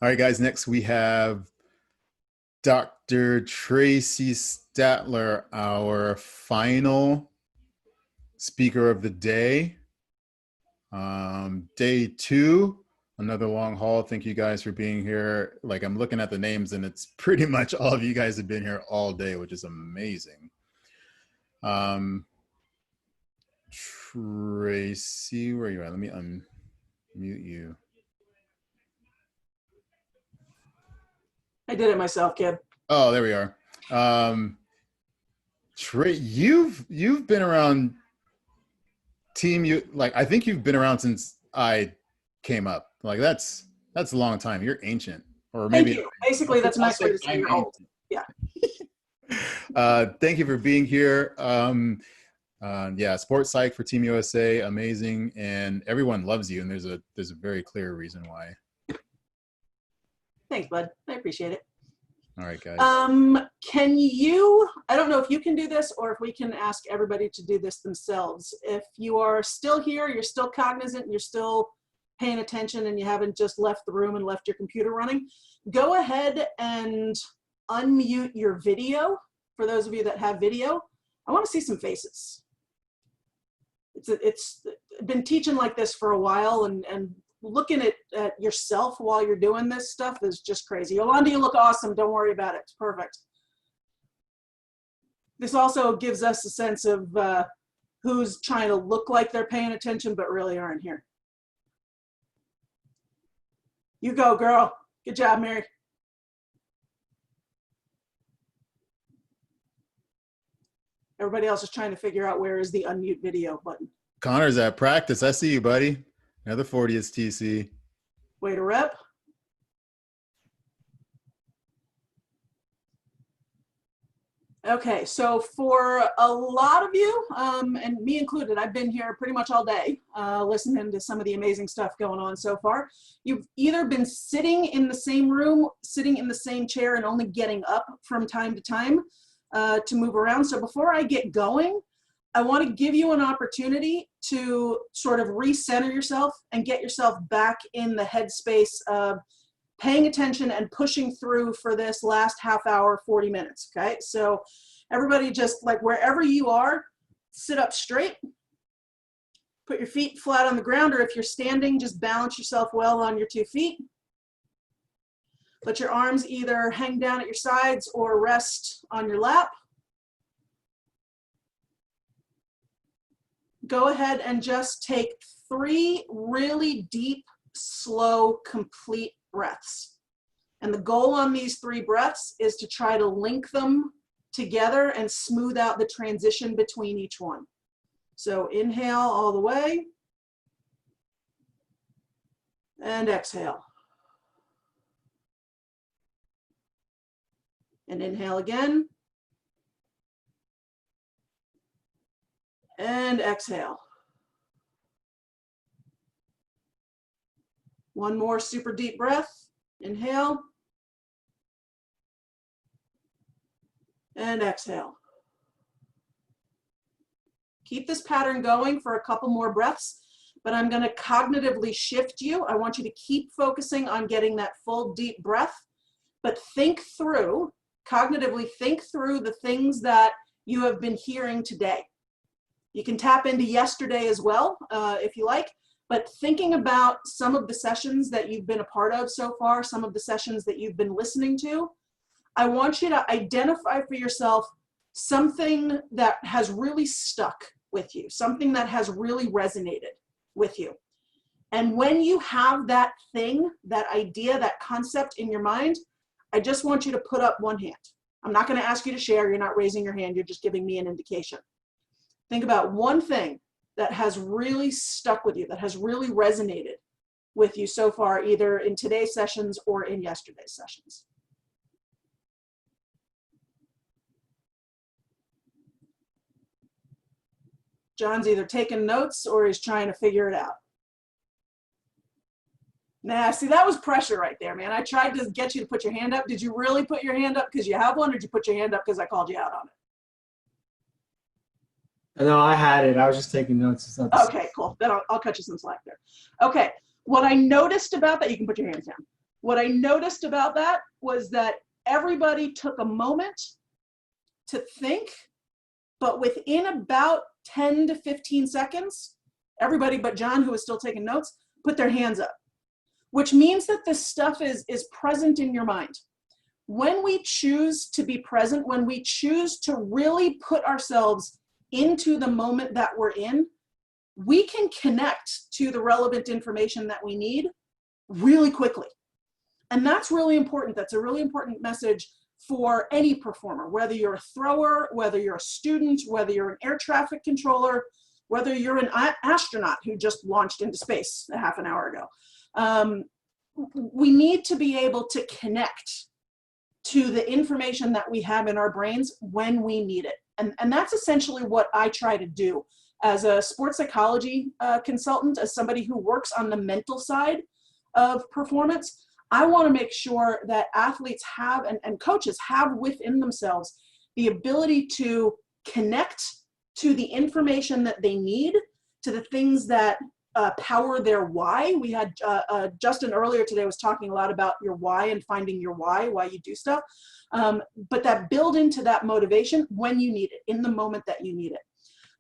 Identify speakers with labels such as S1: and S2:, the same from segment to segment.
S1: All right, guys, next we have Dr. Traci Statler, our final speaker of the day. Day 2, another long haul. Thank you guys for being here. Like, I'm looking at the names and it's pretty much all of you guys have been here all day, which is amazing. Traci, where are you at? Let me unmute you.
S2: I did it myself, kid.
S1: Oh, there we are. You've been around like I think you've been around since I came up. Like that's a long time. You're ancient, or maybe.
S2: Thank you. Basically, that's a nice way to say you're old. Yeah.
S1: Thank you for being here. Yeah, sports psych for Team USA, amazing, and everyone loves you. And there's a very clear reason why.
S2: Thanks, bud. I appreciate it.
S1: All right, guys.
S2: Can you, I don't know if you can do this or if we can ask everybody to do this themselves. If you are still here, you're still cognizant, and you're still paying attention and you haven't just left the room and left your computer running, go ahead and unmute your video. For those of you that have video, I want to see some faces. It's been teaching like this for a while, and looking at yourself while you're doing this stuff is just crazy. Yolanda, you look awesome. Don't worry about it. It's perfect. This also gives us a sense of who's trying to look like they're paying attention but really aren't here. You go, girl. Good job, Mary. Everybody else is trying to figure out where is the unmute video button.
S1: Connor's at practice. I see you, buddy. Another 40th TC.
S2: Way to rep. Okay, so for a lot of you, and me included, I've been here pretty much all day listening to some of the amazing stuff going on so far. You've either been sitting in the same room, sitting in the same chair, and only getting up from time to time to move around. So before I get going, I want to give you an opportunity to sort of recenter yourself and get yourself back in the headspace of paying attention and pushing through for this last half hour, 40 minutes, okay? So everybody just, like, wherever you are, sit up straight, put your feet flat on the ground, or if you're standing, just balance yourself well on your 2 feet. Let your arms either hang down at your sides or rest on your lap. Go ahead and just take 3 really deep, slow, complete breaths. And the goal on these 3 breaths is to try to link them together and smooth out the transition between each one. So inhale all the way and exhale. And inhale again. And exhale. One more super deep breath. Inhale. And exhale. Keep this pattern going for a couple more breaths, but I'm going to cognitively shift you. I want you to keep focusing on getting that full deep breath, but cognitively think through the things that you have been hearing today. You can tap into yesterday as well, if you like, but thinking about some of the sessions that you've been a part of so far, some of the sessions that you've been listening to, I want you to identify for yourself something that has really stuck with you, something that has really resonated with you. And when you have that thing, that idea, that concept in your mind, I just want you to put up one hand. I'm not going to ask you to share. You're not raising your hand. You're just giving me an indication. Think about one thing that has really stuck with you, that has really resonated with you so far, either in today's sessions or in yesterday's sessions. John's either taking notes or he's trying to figure it out. Nah, see, that was pressure right there, man. I tried to get you to put your hand up. Did you really put your hand up because you have one, or did you put your hand up because I called you out on it?
S3: No, I had it. I was just taking notes.
S2: Okay, cool. Then I'll cut you some slack there. Okay, what I noticed about that, you can put your hands down. What I noticed about that was that everybody took a moment to think, but within about 10 to 15 seconds, everybody but John, who was still taking notes, put their hands up, which means that this stuff is present in your mind. When we choose to be present, when we choose to really put ourselves into the moment that we're in, we can connect to the relevant information that we need really quickly. And that's really important. That's a really important message for any performer, whether you're a thrower, whether you're a student, whether you're an air traffic controller, whether you're an astronaut who just launched into space a half an hour ago. We need to be able to connect to the information that we have in our brains when we need it. And that's essentially what I try to do as a sports psychology consultant, as somebody who works on the mental side of performance. I want to make sure that athletes have, and coaches have within themselves, the ability to connect to the information that they need, to the things that power their why. We had Justin earlier today was talking a lot about your why and finding your why you do stuff. But that build into that motivation when you need it, in the moment that you need it.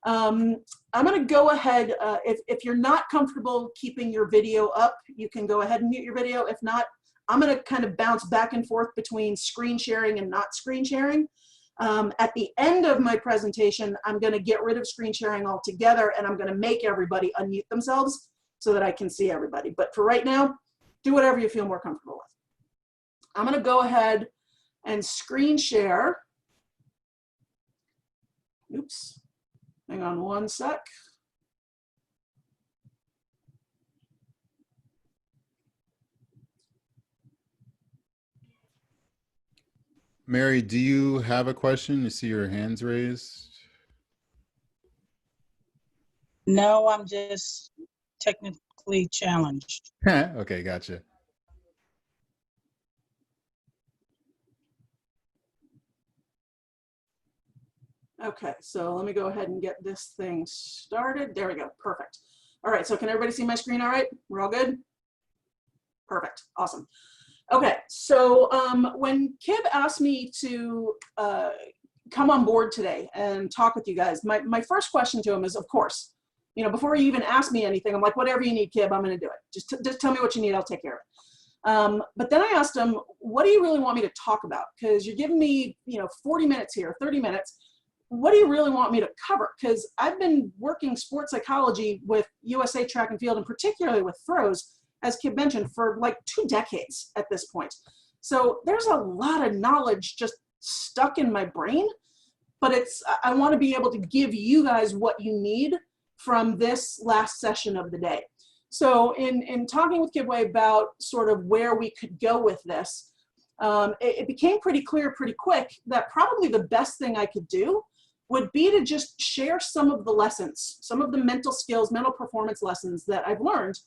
S2: I'm going to go ahead, if you're not comfortable keeping your video up, you can go ahead and mute your video. If not, I'm going to kind of bounce back and forth between screen sharing and not screen sharing. At the end of my presentation, I'm going to get rid of screen sharing altogether, and I'm going to make everybody unmute themselves so that I can see everybody. But for right now, do whatever you feel more comfortable with. I'm going to go ahead and screen share. Oops. Hang on one sec.
S1: Mary, do you have a question? You see your hands raised?
S4: No, I'm just technically challenged.
S1: Okay, gotcha.
S2: Okay, so let me go ahead and get this thing started. There we go, perfect. All right, so can everybody see my screen all right? We're all good? Perfect, awesome. Okay, so when Kib asked me to come on board today and talk with you guys, my first question to him is, of course, you know, before you even ask me anything, I'm like, whatever you need, Kib, I'm gonna do it. Just tell me what you need, I'll take care of it. But then I asked him, what do you really want me to talk about? Because you're giving me, you know, 40 minutes here, 30 minutes. What do you really want me to cover? Because I've been working sports psychology with USA Track and Field, and particularly with throws, as Kib mentioned, for like 2 decades at this point. So there's a lot of knowledge just stuck in my brain, but I want to be able to give you guys what you need from this last session of the day. So in talking with Kibwe about sort of where we could go with this, it became pretty clear pretty quick that probably the best thing I could do would be to just share some of the lessons, some of the mental skills, mental performance lessons that I've learned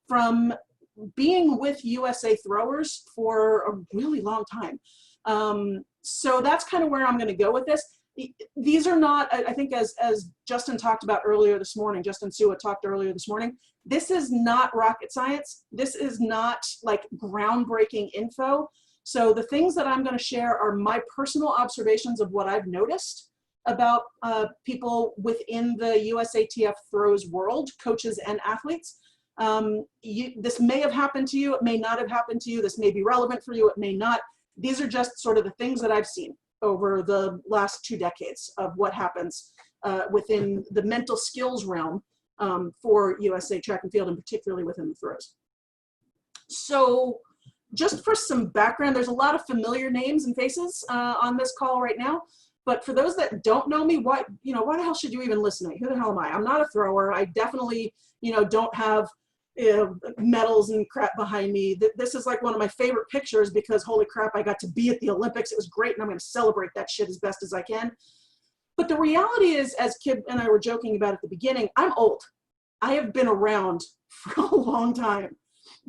S2: from being with USA throwers for a really long time. So that's kind of where I'm going to go with this. These are not, I think as Justin talked about earlier this morning, Justin Sua talked earlier this morning, this is not rocket science. This is not like groundbreaking info. So the things that I'm going to share are my personal observations of what I've noticed about people within the USATF throws world, coaches and athletes. This may have happened to you, it may not have happened to you, this may be relevant for you, it may not. These are just sort of the things that I've seen over the last 2 decades of what happens within the mental skills realm for USA Track and Field, and particularly within the throws. So just for some background, there's a lot of familiar names and faces on this call right now. But for those that don't know me, why the hell should you even listen to me? Who the hell am I? I'm not a thrower. I definitely, don't have medals and crap behind me. This is like one of my favorite pictures because holy crap, I got to be at the Olympics. It was great, and I'm going to celebrate that shit as best as I can. But the reality is, as Kib and I were joking about at the beginning, I'm old. I have been around for a long time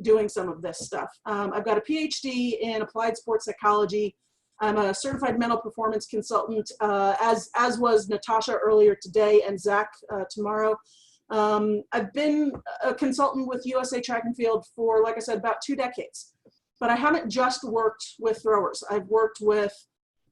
S2: doing some of this stuff. I've got a PhD in applied sports psychology. I'm a certified mental performance consultant, as was Natasha earlier today and Zach tomorrow. I've been a consultant with USA Track and Field for, like I said, about 2 decades. but I haven't just worked with throwers. I've worked with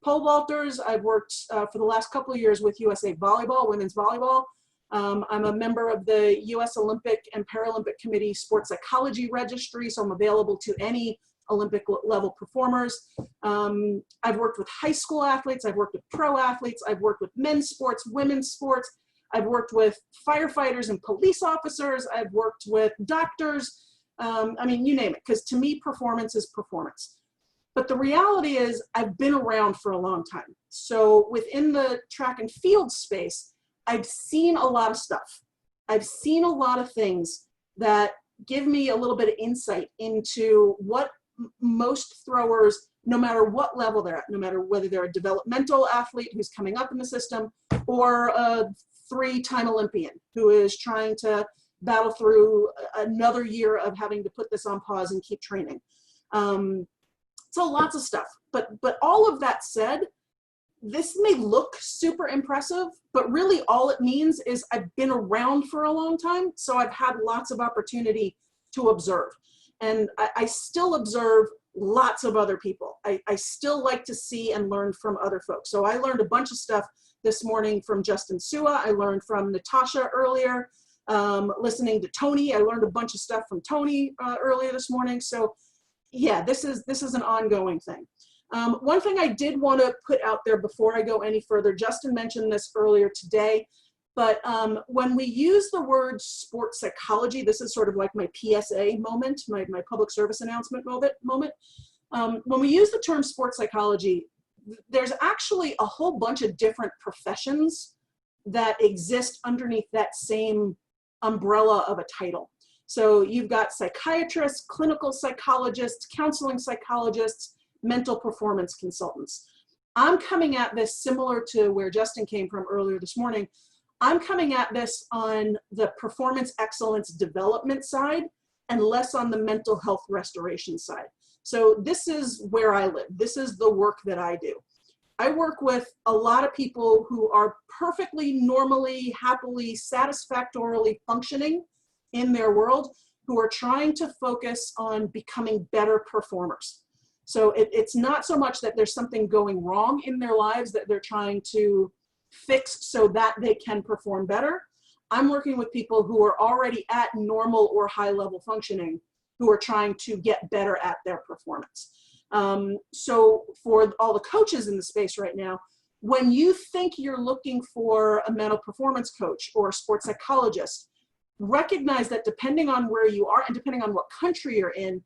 S2: pole vaulters. I've worked for the last couple of years with USA Volleyball, women's volleyball. I'm a member of the US Olympic and Paralympic Committee Sports Psychology Registry, so I'm available to any Olympic level performers. I've worked with high school athletes. I've worked with pro athletes. I've worked with men's sports, women's sports. I've worked with firefighters and police officers. I've worked with doctors. I mean, you name it, because to me, performance is performance. But the reality is I've been around for a long time. So within the track and field space, I've seen a lot of stuff. I've seen a lot of things that give me a little bit of insight into what most throwers, no matter what level they're at, no matter whether they're a developmental athlete who's coming up in the system or a 3-time Olympian who is trying to battle through another year of having to put this on pause and keep training. So lots of stuff, but all of that said, this may look super impressive, but really all it means is I've been around for a long time, so I've had lots of opportunity to observe. And I still observe lots of other people. I still like to see and learn from other folks. So I learned a bunch of stuff this morning from Justin Sua. I learned from Natasha earlier. Listening to Tony, I learned a bunch of stuff from Tony earlier this morning. So yeah, this is an ongoing thing. One thing I did want to put out there before I go any further, Justin mentioned this earlier today, but when we use the word sports psychology, this is sort of like my PSA moment, my public service announcement moment. When we use the term sports psychology, there's actually a whole bunch of different professions that exist underneath that same umbrella of a title. So you've got psychiatrists, clinical psychologists, counseling psychologists, mental performance consultants. I'm coming at this similar to where Justin came from earlier this morning. I'm coming at this on the performance excellence development side and less on the mental health restoration side. So this is where I live. This is the work that I do. I work with a lot of people who are perfectly, normally, happily, satisfactorily functioning in their world, who are trying to focus on becoming better performers. So it's not so much that there's something going wrong in their lives that they're trying to fix so that they can perform better. I'm working with people who are already at normal or high level functioning, who are trying to get better at their performance. So for all the coaches in the space right now, when you think you're looking for a mental performance coach or a sports psychologist, recognize that depending on where you are and depending on what country you're in,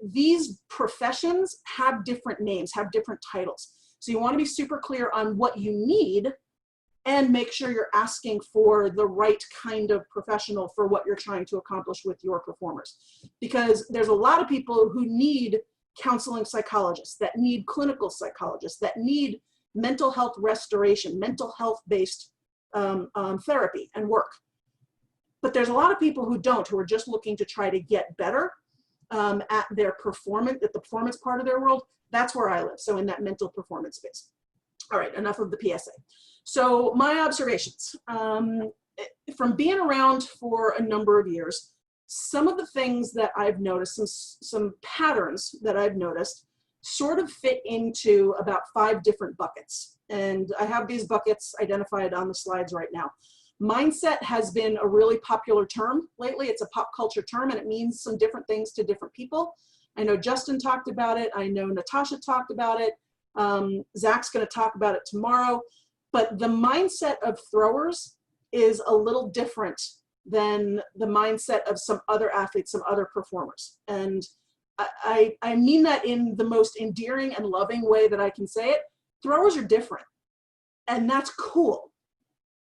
S2: these professions have different names, have different titles. So you want to be super clear on what you need and make sure you're asking for the right kind of professional for what you're trying to accomplish with your performers. Because there's a lot of people who need counseling psychologists, that need clinical psychologists, that need mental health restoration, mental health-based therapy and work. But there's a lot of people who don't, who are just looking to try to get better at their performance, at the performance part of their world. That's where I live, so in that mental performance space. All right, enough of the PSA. So my observations. From being around for a number of years, some of the things that I've noticed, some patterns that I've noticed sort of fit into about 5 different buckets. And I have these buckets identified on the slides right now. Mindset has been a really popular term lately. It's a pop culture term and it means some different things to different people. I know Justin talked about it. I know Natasha talked about it. Zach's going to talk about it tomorrow. But the mindset of throwers is a little different than the mindset of some other athletes, some other performers. And I mean that in the most endearing and loving way that I can say it. Throwers are different, and that's cool.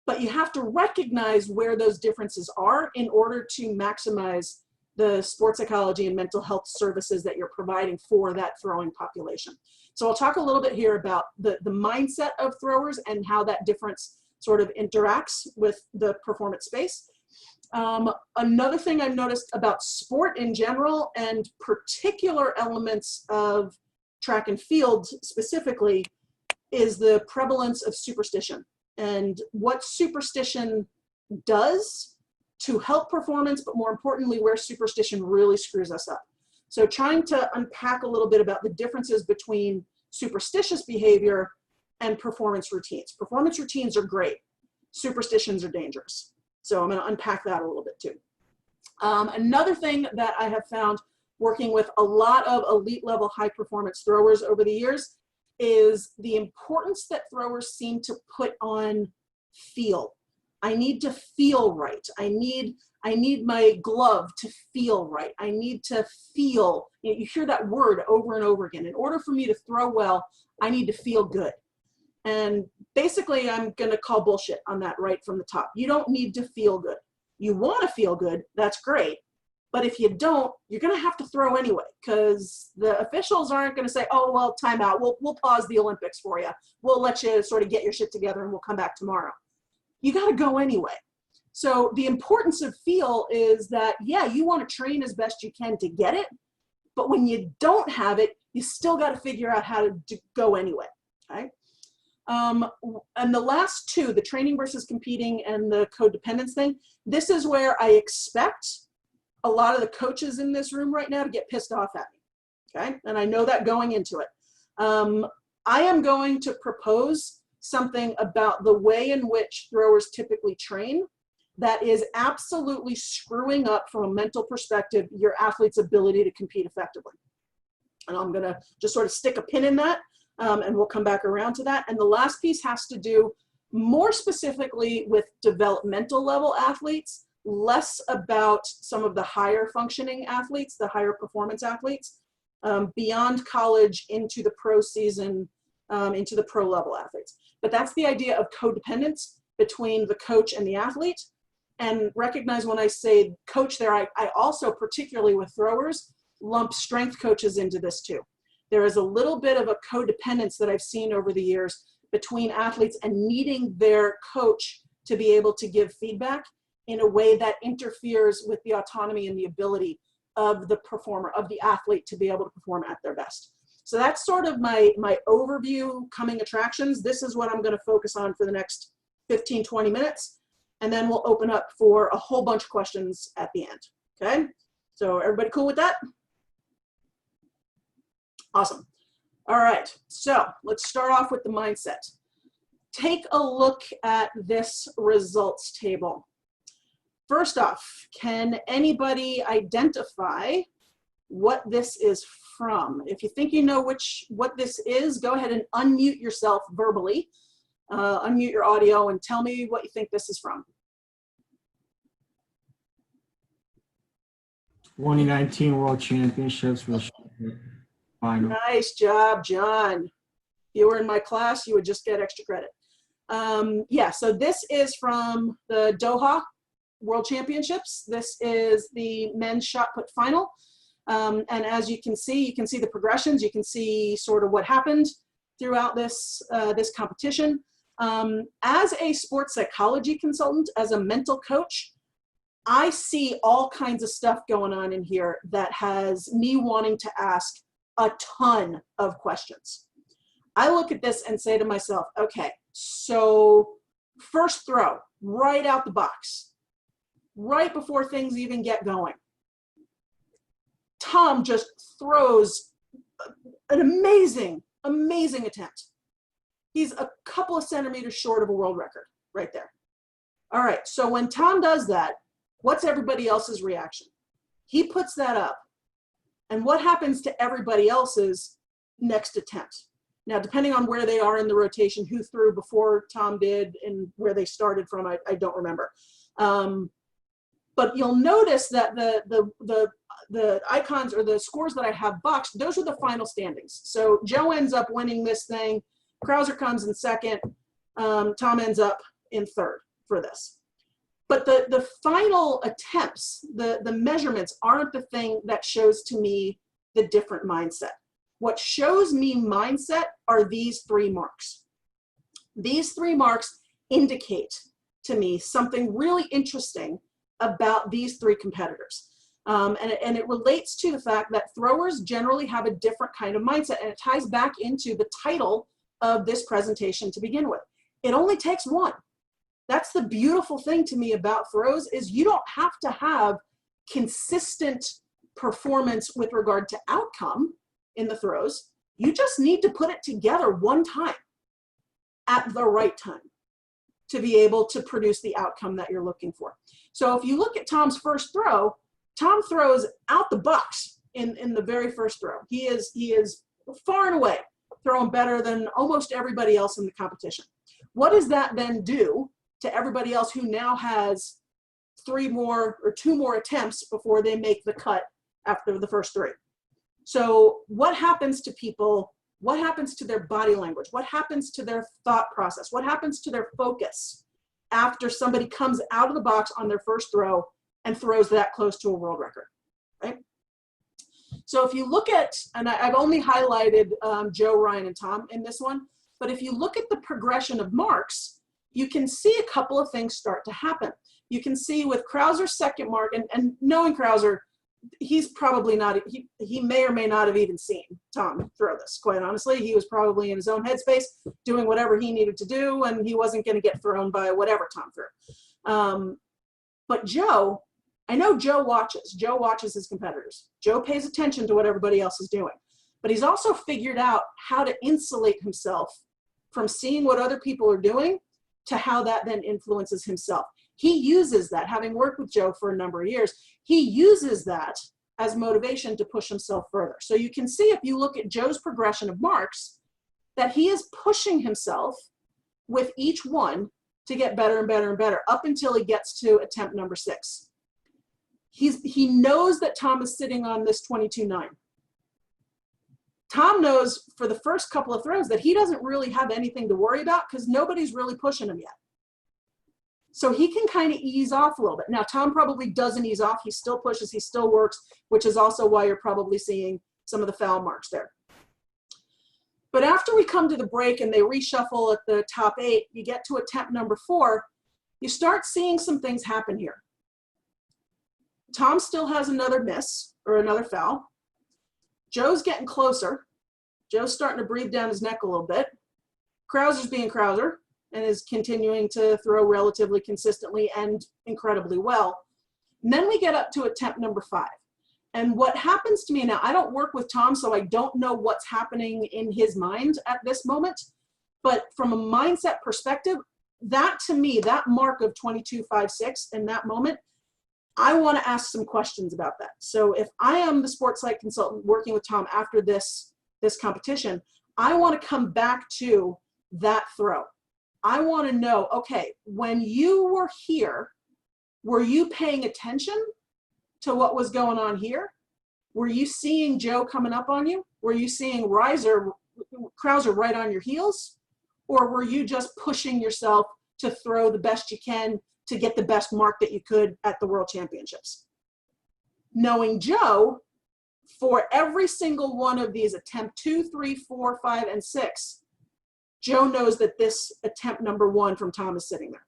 S2: But you have to recognize where those differences are in order to maximize the sports psychology and mental health services that you're providing for that throwing population. So I'll talk a little bit here about the mindset of throwers and how that difference sort of interacts with the performance space. Another thing I've noticed about sport in general and particular elements of track and field specifically is the prevalence of superstition and what superstition does to help performance, but more importantly, where superstition really screws us up. So trying to unpack a little bit about the differences between superstitious behavior and performance routines. Performance routines are great. Superstitions are dangerous. So I'm going to unpack that a little bit too. Another thing that I have found working with a lot of elite level high performance throwers over the years is the importance that throwers seem to put on feel. I need to feel right. I need my glove to feel right. I need to feel, you hear that word over and over again. In order for me to throw well, I need to feel good. And basically I'm gonna call bullshit on that right from the top. You don't need to feel good. You wanna feel good, that's great. But if you don't, you're gonna have to throw anyway, because the officials aren't gonna say, oh, well, time out, we'll pause the Olympics for you. We'll let you sort of get your shit together and we'll come back tomorrow. You gotta go anyway. So the importance of feel is that, yeah, you wanna train as best you can to get it, but when you don't have it, you still gotta figure out how to go anyway, okay? And the last two, the training versus competing and the codependence thing, this is where I expect a lot of the coaches in this room right now to get pissed off at me, okay? And I know that going into it. I am going to propose something about the way in which throwers typically train that is absolutely screwing up, from a mental perspective, your athlete's ability to compete effectively. And I'm gonna just sort of stick a pin in that, and we'll come back around to that. And the last piece has to do more specifically with developmental level athletes, less about some of the higher functioning athletes, the higher performance athletes, beyond college into the pro season, into the pro level athletes. But that's the idea of codependence between the coach and the athlete. And recognize when I say coach there, I also, particularly with throwers, lump strength coaches into this too. There is a little bit of a codependence that I've seen over the years between athletes and needing their coach to be able to give feedback in a way that interferes with the autonomy and the ability of the performer, of the athlete, to be able to perform at their best. So that's sort of my overview coming attractions. This is what I'm going to focus on for the next 15, 20 minutes. And then we'll open up for a whole bunch of questions at the end. Okay? So everybody cool with that? Awesome. All right. So let's start off with the mindset. Take a look at this results table. First off, can anybody identify what this is from? If you think you know what this is, go ahead and unmute yourself verbally. Unmute your audio and tell me what you think this is from.
S3: 2019 World Championships for the final.
S2: Nice job, John. If you were in my class, you would just get extra credit. Yeah, so this is from the Doha World Championships. This is the men's shot put final. And as you can see the progressions. You can see sort of what happened throughout this, this competition. As a sports psychology consultant, as a mental coach, I see all kinds of stuff going on in here that has me wanting to ask a ton of questions. I look at this and say to myself, okay, so first throw, right out the box, right before things even get going, Tom just throws an amazing attempt. He's a couple of centimeters short of a world record right there. All right, so when Tom does that, what's everybody else's reaction? He puts that up, and what happens to everybody else's next attempt? Now, depending on where they are in the rotation, who threw before Tom did and where they started from, I don't remember. But you'll notice that the icons or the scores that I have boxed, those are the final standings. So Joe ends up winning this thing. Krauser comes in second. Tom ends up in third for this. But the final attempts, the measurements aren't the thing that shows to me the different mindset. What shows me mindset are these 3 marks. These 3 marks indicate to me something really interesting about these 3 competitors. And it relates to the fact that throwers generally have a different kind of mindset, and it ties back into the title of this presentation to begin with. It only takes 1. That's the beautiful thing to me about throws, is you don't have to have consistent performance with regard to outcome in the throws. You just need to put it together one time at the right time to be able to produce the outcome that you're looking for. So if you look at Tom's first throw, Tom throws out the box in the very first throw. He is far and away throwing better than almost everybody else in the competition. What does that then do to everybody else who now has 2 more attempts before they make the cut after the first 3? So what happens to people? What happens to their body language? What happens to their thought process? What happens to their focus after somebody comes out of the box on their first throw and throws that close to a world record, right? So if you look at, and I've only highlighted Joe, Ryan, and Tom in this one, but if you look at the progression of marks, you can see a couple of things start to happen. You can see with Krauser's second mark, and knowing Krauser, he's probably not, he may or may not have even seen Tom throw this, quite honestly. He was probably in his own headspace doing whatever he needed to do, and he wasn't going to get thrown by whatever Tom threw. But Joe, I know Joe watches his competitors. Joe pays attention to what everybody else is doing, but he's also figured out how to insulate himself from seeing what other people are doing to how that then influences himself. He uses that, having worked with Joe for a number of years, he uses that as motivation to push himself further. So you can see, if you look at Joe's progression of marks, that he is pushing himself with each one to get better and better and better up until he gets to attempt number 6. He knows that Tom is sitting on this 22.9. Tom knows for the first couple of throws that he doesn't really have anything to worry about because nobody's really pushing him yet. So he can kind of ease off a little bit. Now, Tom probably doesn't ease off. He still pushes, he still works, which is also why you're probably seeing some of the foul marks there. But after we come to the break and they reshuffle at the top 8, you get to attempt number 4, you start seeing some things happen here. Tom still has another miss or another foul. Joe's getting closer. Joe's starting to breathe down his neck a little bit. Krauser's being Krauser and is continuing to throw relatively consistently and incredibly well. And then we get up to attempt number 5. And what happens to me now, I don't work with Tom, so I don't know what's happening in his mind at this moment. But from a mindset perspective, that to me, that mark of 22.56 in that moment, I want to ask some questions about that. So if I am the sports psych consultant working with Tom after this competition, I want to come back to that throw. I want to know, okay, when you were here, were you paying attention to what was going on here? Were you seeing Joe coming up on you? Were you seeing Krauser right on your heels? Or were you just pushing yourself to throw the best you can to get the best mark that you could at the World Championships? Knowing Joe, for every single one of these attempt 2, 3, 4, 5, and 6, Joe knows that this attempt number 1 from Tom is sitting there.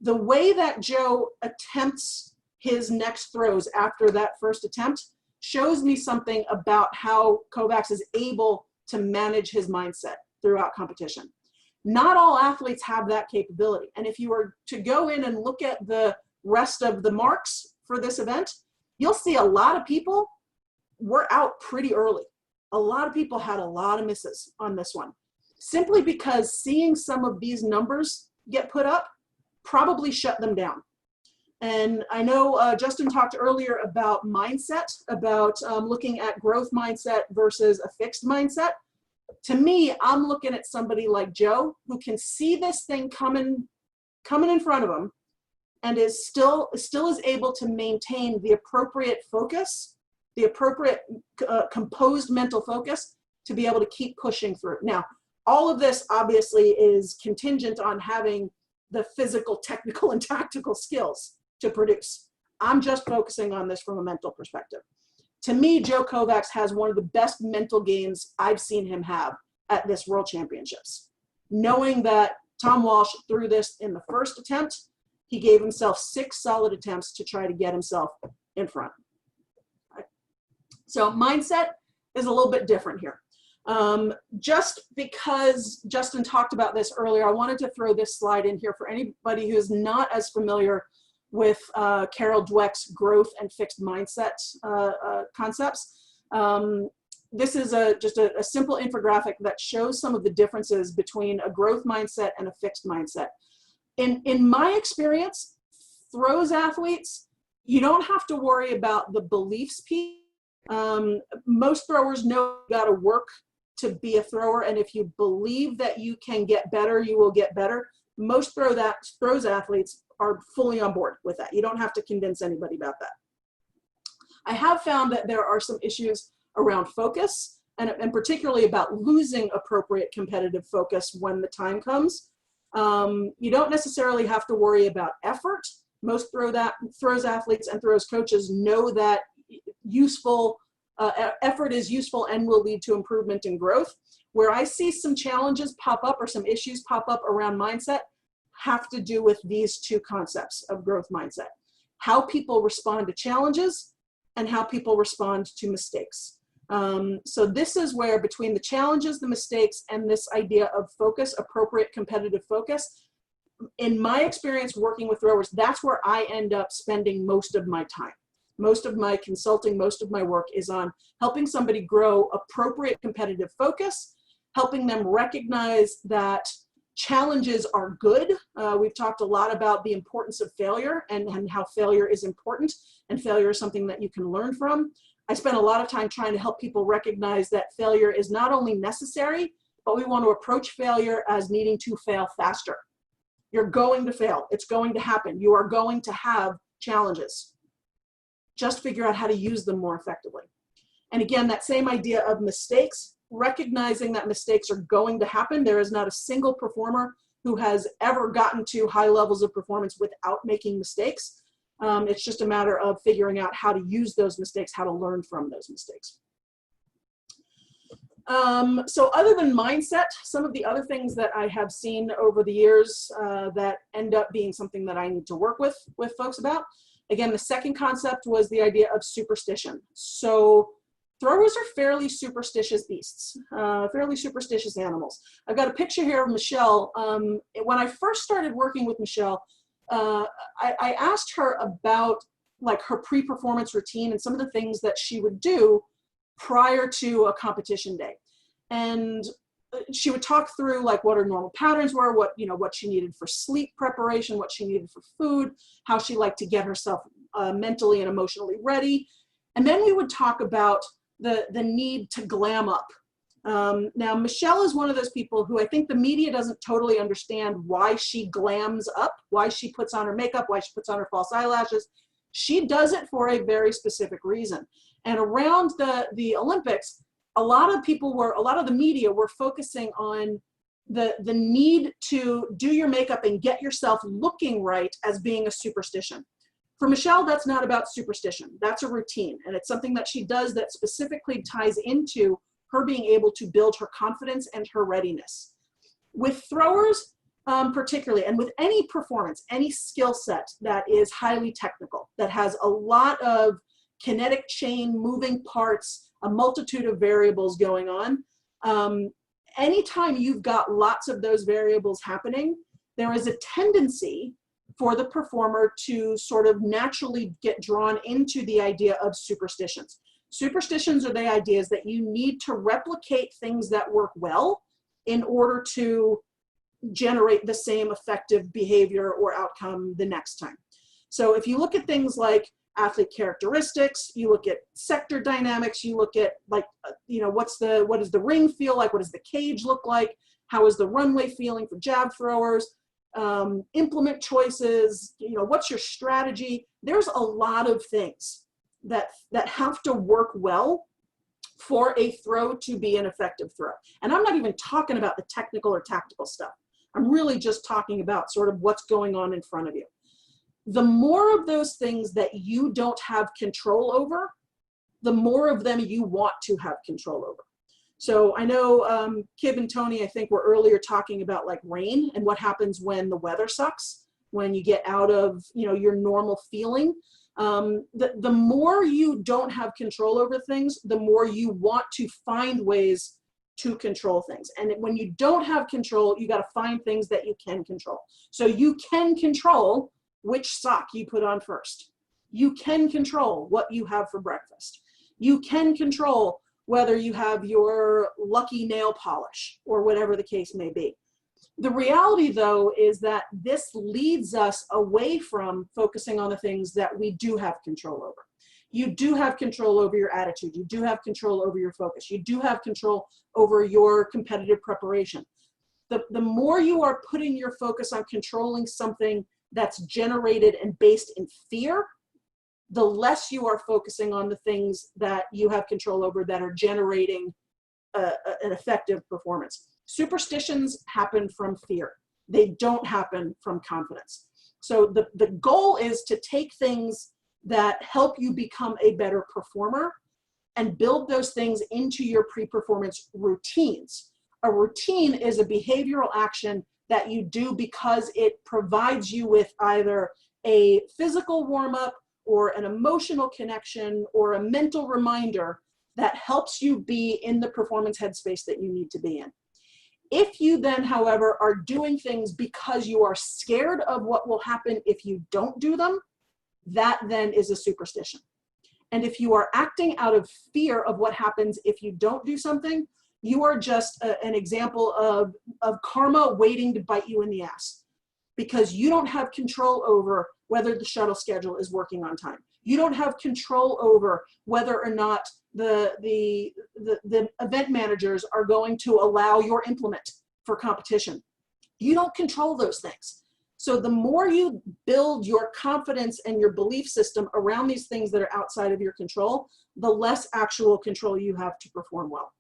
S2: The way that Joe attempts his next throws after that first attempt shows me something about how Kovacs is able to manage his mindset throughout competition. Not all athletes have that capability. And if you were to go in and look at the rest of the marks for this event, you'll see a lot of people were out pretty early. A lot of people had a lot of misses on this one, simply because seeing some of these numbers get put up probably shut them down. And I know Justin talked earlier about mindset, about looking at growth mindset versus a fixed mindset. To me, I'm looking at somebody like Joe who can see this thing coming in front of him and is still is able to maintain the appropriate focus, the appropriate composed mental focus to be able to keep pushing through. Now, all of this obviously is contingent on having the physical, technical, and tactical skills to produce. I'm just focusing on this from a mental perspective. To me, Joe Kovacs has one of the best mental games I've seen him have at this World Championships. Knowing that Tom Walsh threw this in the first attempt, he gave himself 6 solid attempts to try to get himself in front. Right. So mindset is a little bit different here. Just because Justin talked about this earlier, I wanted to throw this slide in here for anybody who is not as familiar with Carol Dweck's growth and fixed mindset concepts. This is just a simple infographic that shows some of the differences between a growth mindset and a fixed mindset. In my experience, throws athletes, you don't have to worry about the beliefs piece. Most throwers know you got to work to be a thrower, and if you believe that you can get better, you will get better. Most throws athletes are fully on board with that. You don't have to convince anybody about that. I have found that there are some issues around focus, and particularly about losing appropriate competitive focus when the time comes. You don't necessarily have to worry about effort. Most throws athletes and throws coaches know that effort is useful and will lead to improvement and growth. Where I see some challenges pop up or some issues pop up around mindset have to do with these two concepts of growth mindset: how people respond to challenges and how people respond to mistakes. So this is where, between the challenges, the mistakes, and this idea of focus, appropriate competitive focus, in my experience working with throwers, that's where I end up spending most of my time. Most of my consulting, most of my work is on helping somebody grow appropriate competitive focus, helping them recognize that challenges are good. We've talked a lot about the importance of failure and how failure is important, and failure is something that you can learn from. I spend a lot of time trying to help people recognize that failure is not only necessary, but we want to approach failure as needing to fail faster. You're going to fail. It's going to happen. You are going to have challenges. Just figure out how to use them more effectively. And again, that same idea of mistakes, recognizing that mistakes are going to happen. There is not a single performer who has ever gotten to high levels of performance without making mistakes. It's just a matter of figuring out how to use those mistakes, how to learn from those mistakes. So other than mindset, some of the other things that I have seen over the years that end up being something that I need to work with folks about. Again, the second concept was the idea of superstition. So throwers are fairly superstitious beasts, fairly superstitious animals. I've got a picture here of Michelle. When I first started working with Michelle, I asked her about like her pre-performance routine and some of the things that she would do prior to a competition day. And she would talk through like what her normal patterns were, what she needed for sleep preparation, what she needed for food, how she liked to get herself mentally and emotionally ready. And then we would talk about the need to glam up. Now, Michelle is one of those people who I think the media doesn't totally understand why she glams up, why she puts on her makeup, why she puts on her false eyelashes. She does it for a very specific reason. And around the Olympics, a lot of the media were focusing on the need to do your makeup and get yourself looking right as being a superstition. For Michelle, that's not about superstition. That's a routine. And it's something that she does that specifically ties into her being able to build her confidence and her readiness. With throwers, particularly, and with any performance, any skill set that is highly technical, that has a lot of kinetic chain, moving parts, a multitude of variables going on, anytime you've got lots of those variables happening, there is a tendency for the performer to sort of naturally get drawn into the idea of superstitions. Superstitions are the ideas that you need to replicate things that work well in order to generate the same effective behavior or outcome the next time. So if you look at things like athlete characteristics, you look at sector dynamics, you look at like, what does the ring feel like? What does the cage look like? How is the runway feeling for jab throwers? Implement choices, what's your strategy? There's a lot of things that have to work well for a throw to be an effective throw. And I'm not even talking about the technical or tactical stuff. I'm really just talking about sort of what's going on in front of you. The more of those things that you don't have control over, the more of them you want to have control over. So I know Kib and Tony, I think, were earlier talking about like rain and what happens when the weather sucks, when you get out of your normal feeling. The more you don't have control over things, the more you want to find ways to control things. And when you don't have control, you got to find things that you can control. So you can control which sock you put on first. You can control what you have for breakfast. You can control whether you have your lucky nail polish or whatever the case may be. The reality, though, is that this leads us away from focusing on the things that we do have control over. You do have control over your attitude. You do have control over your focus. You do have control over your competitive preparation. The more you are putting your focus on controlling something that's generated and based in fear, the less you are focusing on the things that you have control over that are generating an effective performance. Superstitions happen from fear. They don't happen from confidence. So the goal is to take things that help you become a better performer and build those things into your pre-performance routines. A routine is a behavioral action that you do because it provides you with either a physical warm-up or an emotional connection or a mental reminder that helps you be in the performance headspace that you need to be in. If you then, however, are doing things because you are scared of what will happen if you don't do them, that then is a superstition. And if you are acting out of fear of what happens if you don't do something, you are just an example of karma waiting to bite you in the ass, because you don't have control over whether the shuttle schedule is working on time. You don't have control over whether or not the event managers are going to allow your implement for competition. You don't control those things. So the more you build your confidence and your belief system around these things that are outside of your control, the less actual control you have to perform well.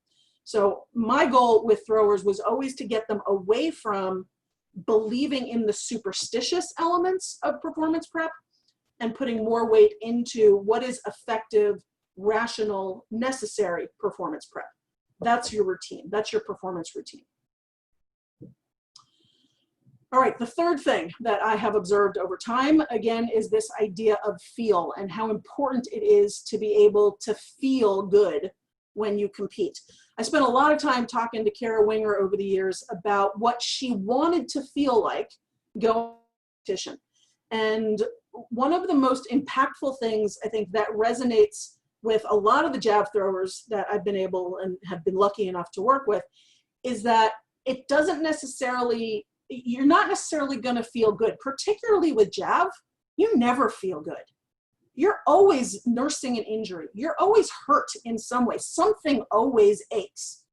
S2: So my goal with throwers was always to get them away from believing in the superstitious elements of performance prep and putting more weight into what is effective, rational, necessary performance prep. That's your routine. That's your performance routine. All right, the third thing that I have observed over time, again, is this idea of feel and how important it is to be able to feel good when you compete. I spent a lot of time talking to Kara Winger over the years about what she wanted to feel like going to competition. And one of the most impactful things I think that resonates with a lot of the jab throwers that I've been able and have been lucky enough to work with is that it doesn't necessarily, you're not necessarily going to feel good, particularly with jab. You never feel good. You're always nursing an injury. You're always hurt in some way. Something always aches.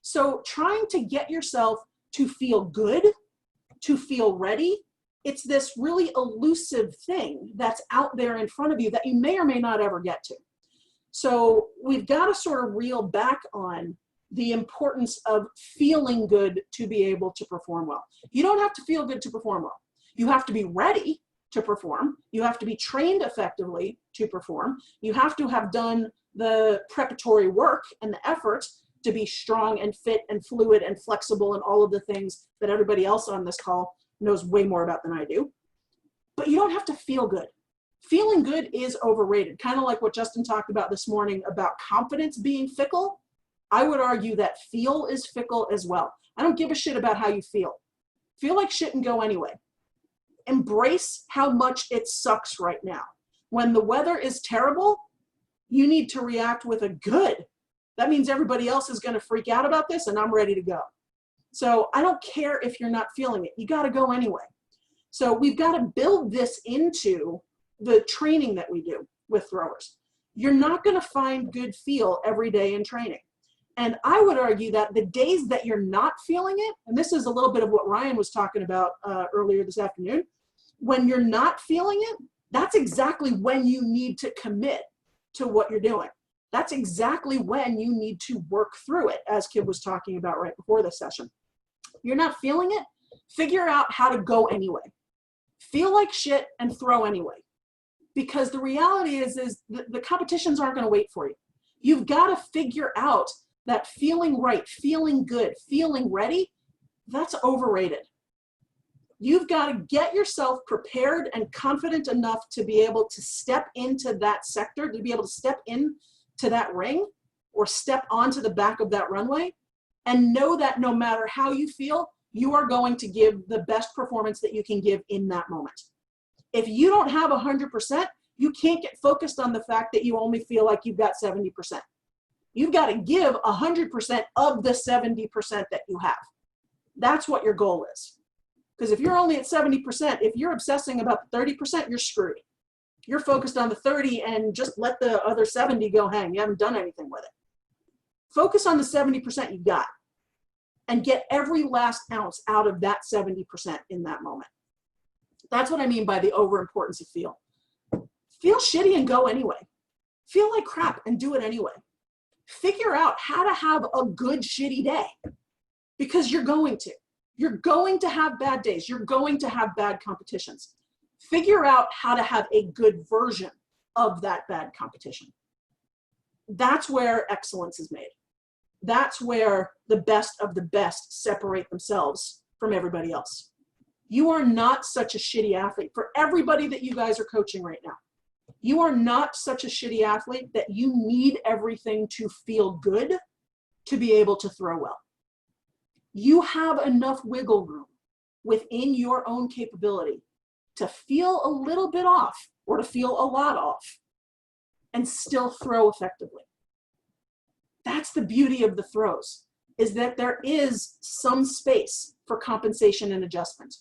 S2: So trying to get yourself to feel good, to feel ready, it's this really elusive thing that's out there in front of you that you may or may not ever get to. So we've got to sort of reel back on the importance of feeling good to be able to perform well. You don't have to feel good to perform well. You have to be ready to perform. You have to be trained effectively to perform. You have to have done the preparatory work and the effort to be strong and fit and fluid and flexible and all of the things that everybody else on this call knows way more about than I do. But you don't have to feel good. Feeling good is overrated. Kind of like what Justin talked about this morning about confidence being fickle. I would argue that feel is fickle as well. I don't give a shit about how you feel. Feel like shit and go anyway. Embrace how much it sucks right now. When the weather is terrible, you need to react with a good. That means everybody else is going to freak out about this and I'm ready to go. So I don't care if you're not feeling it. You got to go anyway. So we've got to build this into the training that we do with throwers. You're not going to find good feel every day in training. And I would argue that the days that you're not feeling it, and this is a little bit of what Ryan was talking about earlier this afternoon, when you're not feeling it, that's exactly when you need to commit to what you're doing. That's exactly when you need to work through it, as Kib was talking about right before this session. You're not feeling it, figure out how to go anyway. Feel like shit and throw anyway. Because the reality is the competitions aren't going to wait for you. You've got to figure out that feeling right, feeling good, feeling ready, that's overrated. You've got to get yourself prepared and confident enough to be able to step into that sector, to be able to step into that ring or step onto the back of that runway and know that no matter how you feel, you are going to give the best performance that you can give in that moment. If you don't have 100%, you can't get focused on the fact that you only feel like you've got 70%. You've got to give 100% of the 70% that you have. That's what your goal is. Because if you're only at 70%, if you're obsessing about the 30%, you're screwed. You're focused on the 30 and just let the other 70 go hang. You haven't done anything with it. Focus on the 70% you got and get every last ounce out of that 70% in that moment. That's what I mean by the overimportance of feel. Feel shitty and go anyway. Feel like crap and do it anyway. Figure out how to have a good shitty day, because you're going to. You're going to have bad days. You're going to have bad competitions. Figure out how to have a good version of that bad competition. That's where excellence is made. That's where the best of the best separate themselves from everybody else. You are not such a shitty athlete. For everybody that you guys are coaching right now, you are not such a shitty athlete that you need everything to feel good to be able to throw well. You have enough wiggle room within your own capability to feel a little bit off or to feel a lot off and still throw effectively. That's the beauty of the throws, is that there is some space for compensation and adjustment.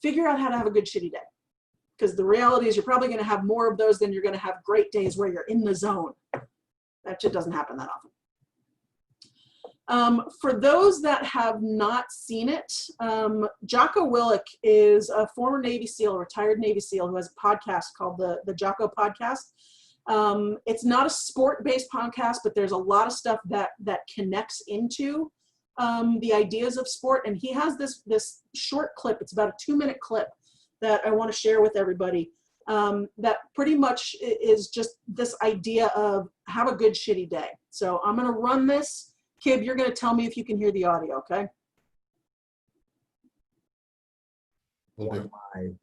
S2: Figure out how to have a good shitty day, because the reality is you're probably going to have more of those than you're going to have great days where you're in the zone. That shit doesn't happen that often. For those that have not seen it, Jocko Willink is a former Navy SEAL, retired Navy SEAL, who has a podcast called the Jocko Podcast. It's not a sport-based podcast, but there's a lot of stuff that connects into the ideas of sport. And he has this short clip. It's about a 2-minute clip that I want to share with everybody. That pretty much is just this idea of have a good shitty day. So I'm going to run this. Kib, you're going to tell me if you can hear the audio, okay?
S5: One of my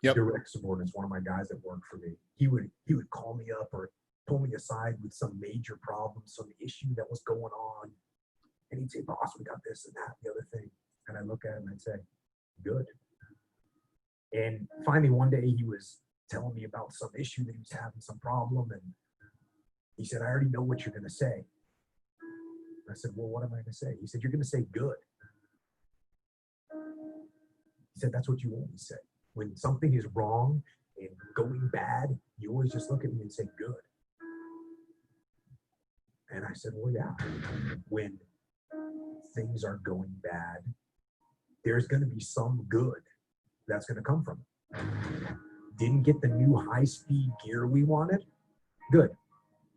S5: direct subordinates, one of my guys that worked for me, he would call me up or pull me aside with some major problem, some issue that was going on, and he'd say, "Boss, we got this and that, the other thing." And I look at him and I'd say, "Good." And finally, one day he was telling me about some issue that he was having, some problem, and he said, "I already know what you're going to say." I said, "Well, what am I going to say?" He said, "You're going to say good." He said, "That's what you always say. When something is wrong and going bad, you always just look at me and say good." And I said, "Well, yeah, when things are going bad, there's going to be some good that's going to come from it. Didn't get the new high-speed gear we wanted? Good.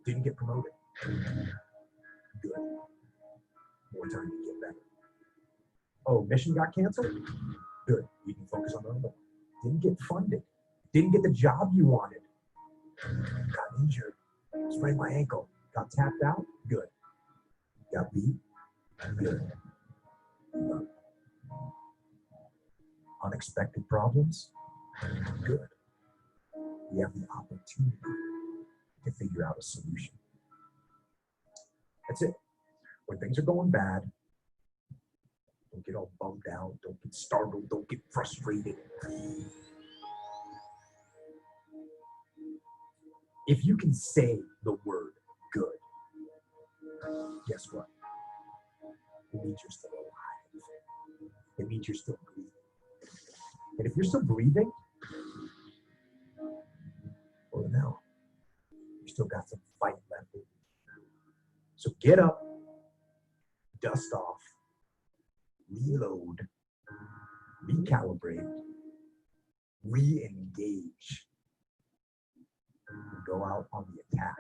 S5: Didn't get promoted? Good. More time to get better. Oh, mission got canceled? Good. We can focus on the other one. Didn't get funded. Didn't get the job you wanted. Got injured. Sprained my ankle. Got tapped out? Good. Got beat? Good. Unexpected problems? Good. We have the opportunity to figure out a solution. That's it. When things are going bad, don't get all bummed out, don't get startled, don't get frustrated. If you can say the word good, guess what? It means you're still alive. It means you're still breathing. And if you're still breathing, well, no, you still got some fight left in you. So get up, dust off, reload, recalibrate, re-engage, and go out on the attack.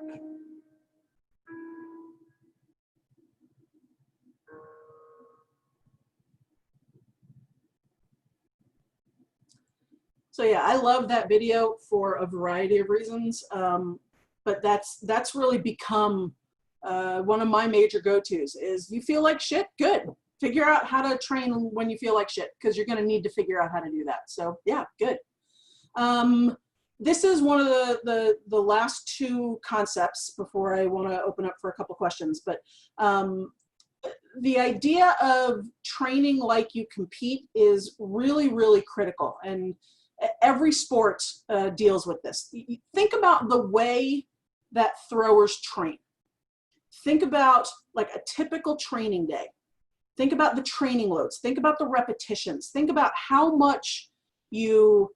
S2: So yeah, I love that video for a variety of reasons, but that's really become one of my major go-tos. Is you feel like shit? Good. Figure out how to train when you feel like shit, because you're going to need to figure out how to do that. So yeah, good. This is one of the last two concepts before I want to open up for a couple questions. But the idea of training like you compete is really, really critical. And Every sport deals with this. Think about the way that throwers train. Think about like a typical training day. Think about the training loads. Think about the repetitions. Think about how much you're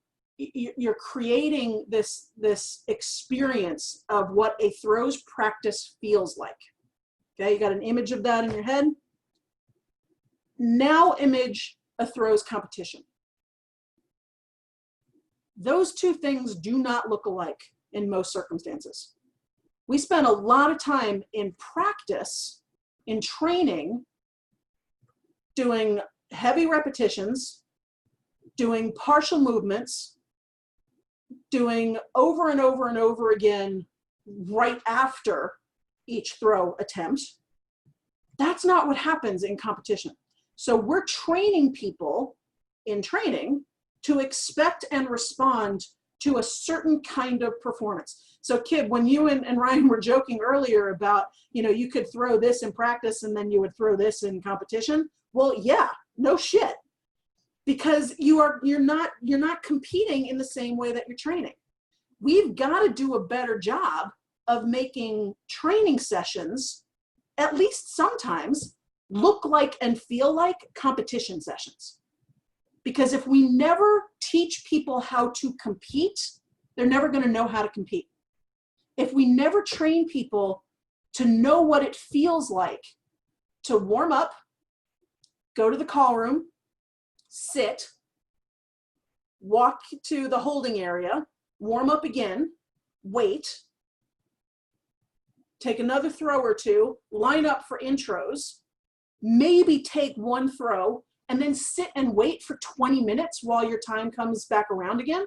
S2: creating this experience of what a throws practice feels like. Okay, you got an image of that in your head. Now image a throws competition. Those two things do not look alike in most circumstances. We spend a lot of time in practice, in training, doing heavy repetitions, doing partial movements, doing over and over and over again right after each throw attempt. That's not what happens in competition. So we're training people in training to expect and respond to a certain kind of performance. So Kid, when you and Ryan were joking earlier about, you could throw this in practice and then you would throw this in competition. Well, yeah, no shit. Because you're not competing in the same way that you're training. We've got to do a better job of making training sessions, at least sometimes, look like and feel like competition sessions. Because if we never teach people how to compete, they're never going to know how to compete. If we never train people to know what it feels like to warm up, go to the call room, sit, walk to the holding area, warm up again, wait, take another throw or two, line up for intros, maybe take one throw, and then sit and wait for 20 minutes while your time comes back around again.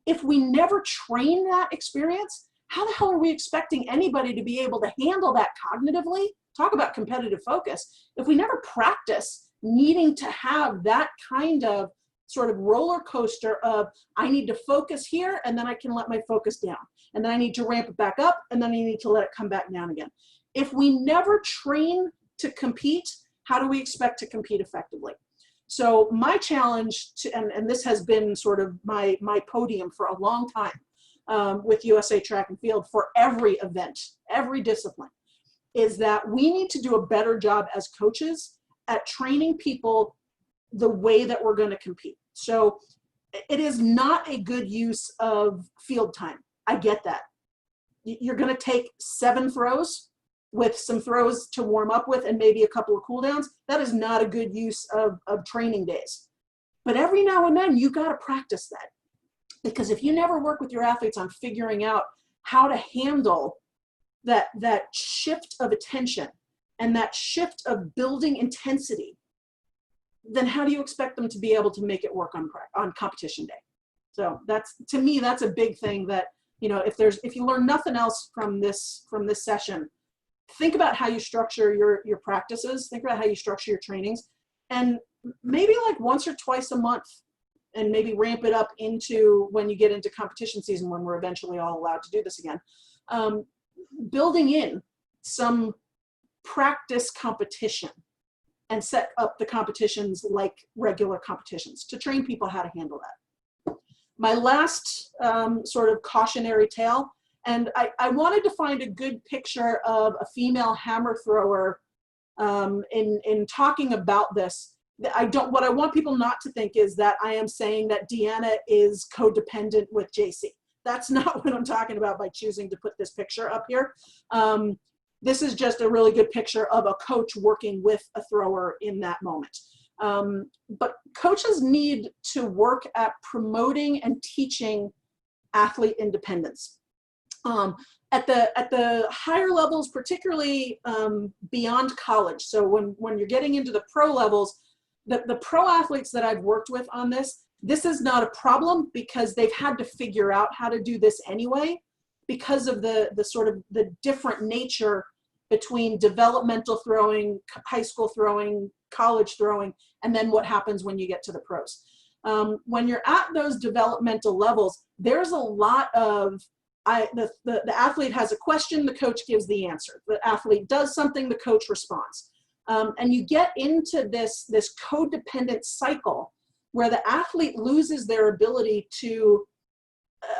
S2: If we never train that experience, how the hell are we expecting anybody to be able to handle that cognitively? Talk about competitive focus. If we never practice needing to have that kind of sort of roller coaster of, I need to focus here and then I can let my focus down. And then I need to ramp it back up and then I need to let it come back down again. If we never train to compete, how do we expect to compete effectively? So my challenge, and this has been sort of my podium for a long time with USA Track and Field for every event, every discipline, is that we need to do a better job as coaches at training people the way that we're going to compete. So it is not a good use of field time. I get that. You're going to take 7 throws with some throws to warm up with and maybe a couple of cool downs. That is not a good use of training days. But every now and then you got to practice that. Because if you never work with your athletes on figuring out how to handle that shift of attention and that shift of building intensity, then how do you expect them to be able to make it work on competition day? So that's, to me, that's a big thing that, if you learn nothing else from this session, think about how you structure your practices, think about how you structure your trainings, and maybe like once or twice a month, and maybe ramp it up into when you get into competition season, when we're eventually all allowed to do this again. Building in some practice competition and set up the competitions like regular competitions to train people how to handle that. My last sort of cautionary tale, and I wanted to find a good picture of a female hammer thrower in talking about this. What I want people not to think is that I am saying that Deanna is codependent with JC. That's not what I'm talking about by choosing to put this picture up here. This is just a really good picture of a coach working with a thrower in that moment. But coaches need to work at promoting and teaching athlete independence. At the higher levels, particularly beyond college. So when you're getting into the pro levels, the pro athletes that I've worked with on this is not a problem because they've had to figure out how to do this anyway, because of the sort of the different nature between developmental throwing, high school throwing, college throwing, and then what happens when you get to the pros. When you're at those developmental levels, there's a lot of, the athlete has a question, the coach gives the answer. The athlete does something, the coach responds. And you get into this codependent cycle where the athlete loses their ability to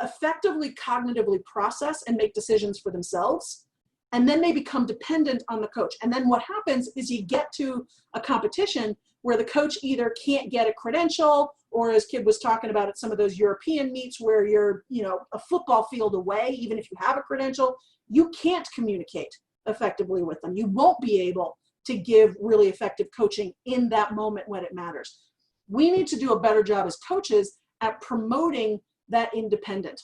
S2: effectively cognitively process and make decisions for themselves. And then they become dependent on the coach. And then what happens is you get to a competition where the coach either can't get a credential, or as Kid was talking about at some of those European meets where you're, a football field away, even if you have a credential, you can't communicate effectively with them. You won't be able to give really effective coaching in that moment when it matters. We need to do a better job as coaches at promoting that independent.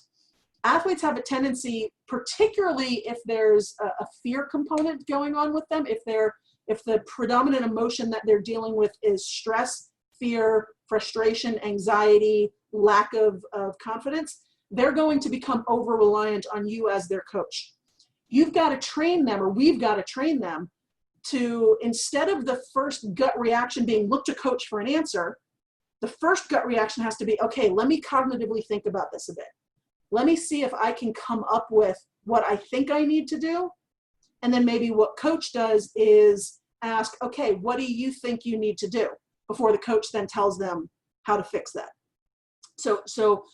S2: Athletes have a tendency, particularly if there's a fear component going on with them, if the predominant emotion that they're dealing with is stress, fear, frustration, anxiety, lack of confidence, they're going to become over-reliant on you as their coach. You've got to train them, or we've got to train them to, instead of the first gut reaction being look to coach for an answer, the first gut reaction has to be, okay, let me cognitively think about this a bit. Let me see if I can come up with what I think I need to do. And then maybe what coach does is ask, okay, what do you think you need to do? Before the coach then tells them how to fix that. So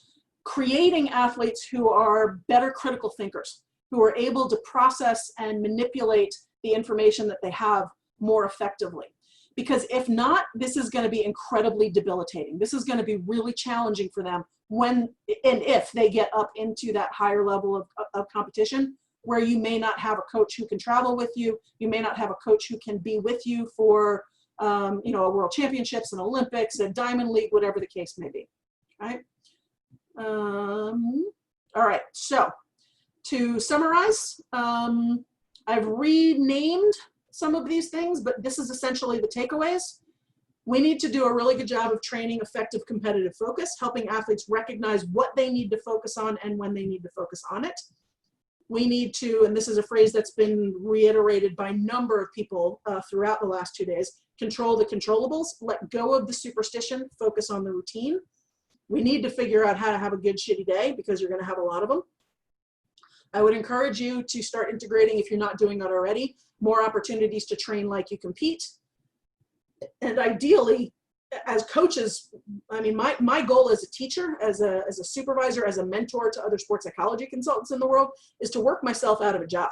S2: creating athletes who are better critical thinkers, who are able to process and manipulate the information that they have more effectively. Because if not, this is going to be incredibly debilitating. This is going to be really challenging for them when and if they get up into that higher level of competition, where you may not have a coach who can travel with you. You may not have a coach who can be with you for a world championships, an Olympics, a diamond league, whatever the case may be. Right? All right. So to summarize, I've renamed some of these things, but this is essentially the takeaways. We need to do a really good job of training effective competitive focus, helping athletes recognize what they need to focus on and when they need to focus on it. We need to, and this is a phrase that's been reiterated by a number of people throughout the last 2 days, control the controllables, let go of the superstition, focus on the routine. We need to figure out how to have a good shitty day, because you're going to have a lot of them. I would encourage you to start integrating, if you're not doing that already, more opportunities to train like you compete. And ideally, as coaches, I mean, my goal as a teacher, as a supervisor, as a mentor to other sports psychology consultants in the world, is to work myself out of a job.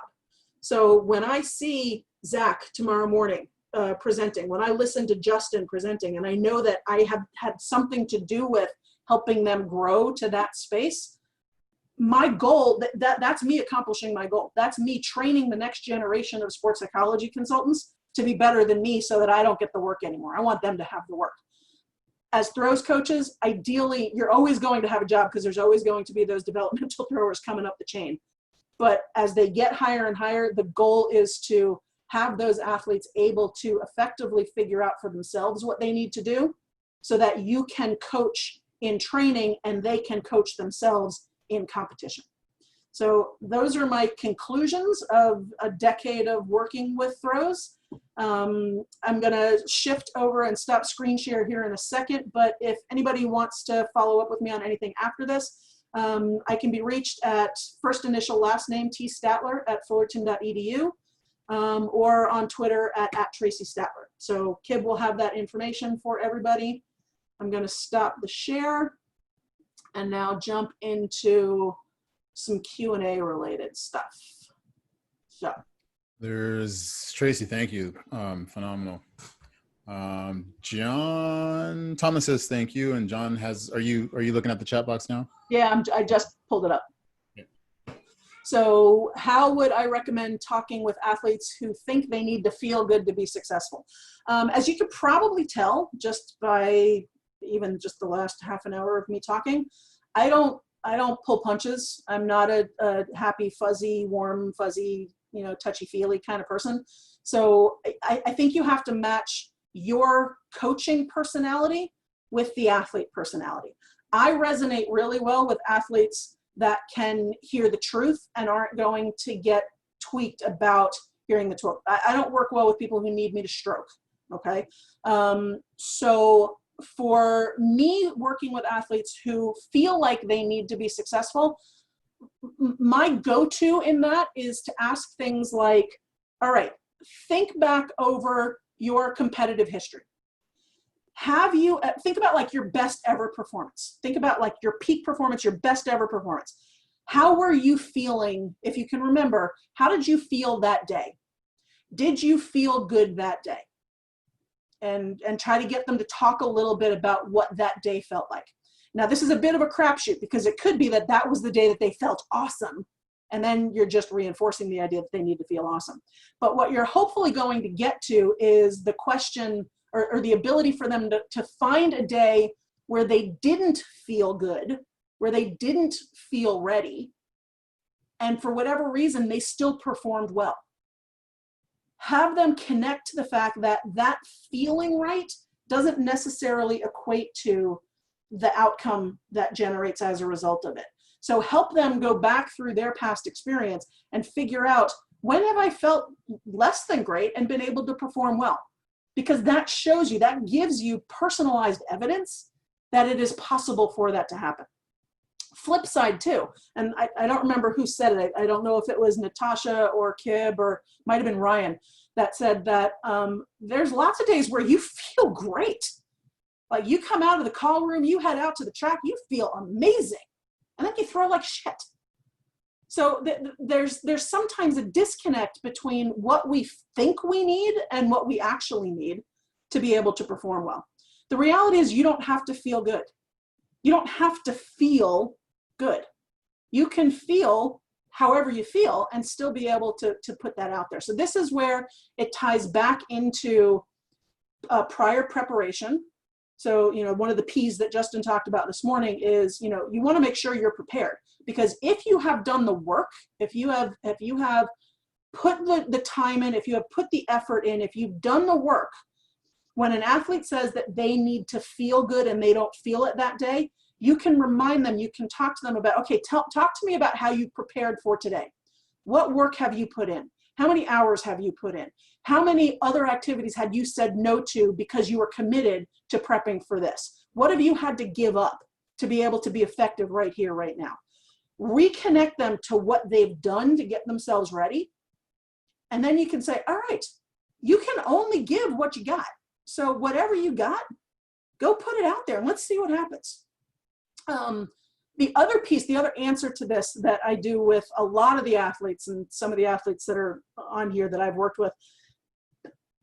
S2: So when I see Zach tomorrow morning presenting, when I listen to Justin presenting, and I know that I have had something to do with helping them grow to that space, my goal, that's me accomplishing my goal. That's me training the next generation of sports psychology consultants to be better than me, so that I don't get the work anymore. I want them to have the work. As throws coaches, ideally, you're always going to have a job, because there's always going to be those developmental throwers coming up the chain. But as they get higher and higher, the goal is to have those athletes able to effectively figure out for themselves what they need to do, so that you can coach in training and they can coach themselves in competition. So those are my conclusions of a decade of working with throws. I'm going to shift over and stop screen share here in a second, but if anybody wants to follow up with me on anything after this, I can be reached at first initial last name tstatler@fullerton.edu, or on Twitter at Traci Statler. So Kib will have that information for everybody. I'm going to stop the share and now jump into some Q&A related stuff. So
S1: There's Tracy. Thank you. Phenomenal. John Thomas says thank you. And John has, are you looking at the chat box now?
S2: yeah, I just pulled it up.
S1: Yeah.
S2: So how would I recommend talking with athletes who think they need to feel good to be successful? As you could probably tell just by even just the last half an hour of me talking, I don't pull punches. I'm not a happy, fuzzy, warm, fuzzy, touchy-feely kind of person. So I think you have to match your coaching personality with the athlete personality. I resonate really well with athletes that can hear the truth and aren't going to get tweaked about hearing the truth. I don't work well with people who need me to stroke, okay? So for me, working with athletes who feel like they need to be successful, my go-to in that is to ask things like, all right, think back over your competitive history. Have you, think about like your best ever performance. Think about like your peak performance, your best ever performance. How were you feeling? If you can remember, how did you feel that day? Did you feel good that day? And try to get them to talk a little bit about what that day felt like. Now, this is a bit of a crapshoot because it could be that that was the day that they felt awesome. And then you're just reinforcing the idea that they need to feel awesome. But what you're hopefully going to get to is the question or the ability for them to find a day where they didn't feel good, where they didn't feel ready, and for whatever reason, they still performed well. Have them connect to the fact that that feeling right doesn't necessarily equate to the outcome that generates as a result of it. So help them go back through their past experience and figure out, when have I felt less than great and been able to perform well? Because that shows you, that gives you personalized evidence that it is possible for that to happen. Flip side too, and I don't remember who said it. I don't know if it was Natasha or Kib or might have been Ryan that said that there's lots of days where you feel great. Like you come out of the call room, you head out to the track, you feel amazing. And then you throw like shit. So there's sometimes a disconnect between what we think we need and what we actually need to be able to perform well. The reality is you don't have to feel good. You don't have to feel good. You can feel however you feel and still be able to put that out there. So this is where it ties back into prior preparation. So, you know, one of the P's that Justin talked about this morning is, you know, you want to make sure you're prepared, because if you have done the work, if you have put the time in, if you have put the effort in, if you've done the work, when an athlete says that they need to feel good and they don't feel it that day, you can remind them, you can talk to them about, okay, talk to me about how you prepared for today. What work have you put in? How many hours have you put in? How many other activities had you said no to because you were committed to prepping for this? What have you had to give up to be able to be effective right here, right now? Reconnect them to what they've done to get themselves ready. And then you can say, all right, you can only give what you got. So whatever you got, go put it out there and let's see what happens. The other piece, the other answer to this that I do with a lot of the athletes and some of the athletes that are on here that I've worked with,